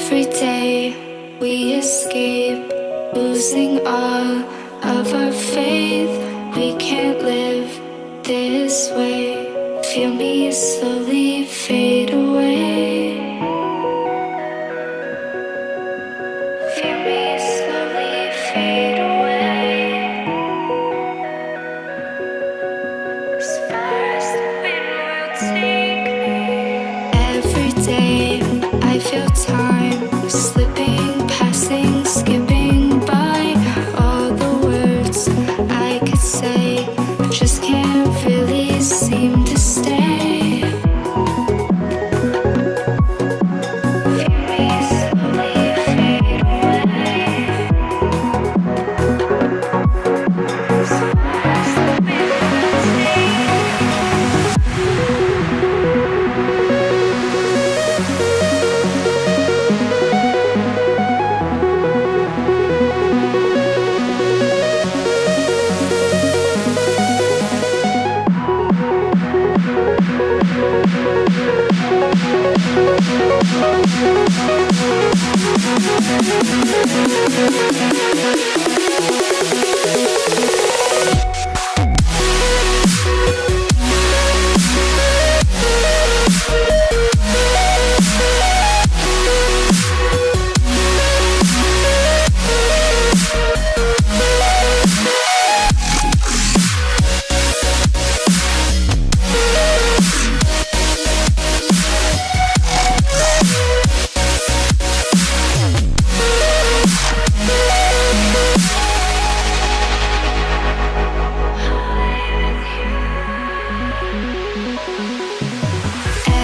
Every day we escape, losing all of our faith. We can't live this way. Feel me slowly fade away. Feel me slowly fade away. As far as the wind will take me. Every day I feel time slipping, passing, skipping by. All the words I could say just can't really seem to stay. Feel me slowly fade away. As far as the wind will take me.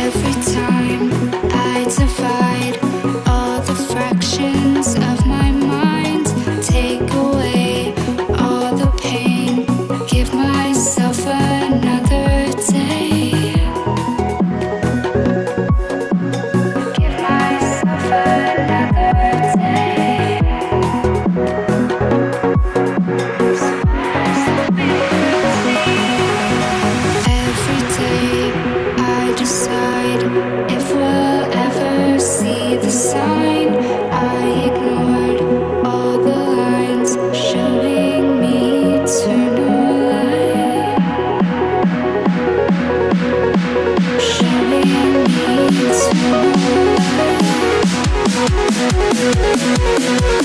Every time I divide all the fractions of my mind, take away all the pain, give myself another day. Give myself another day. As far as the wind will take me. Every day I decide if we'll ever see the sign. I ignored all the lines showing me eternal light. Showing me eternal light.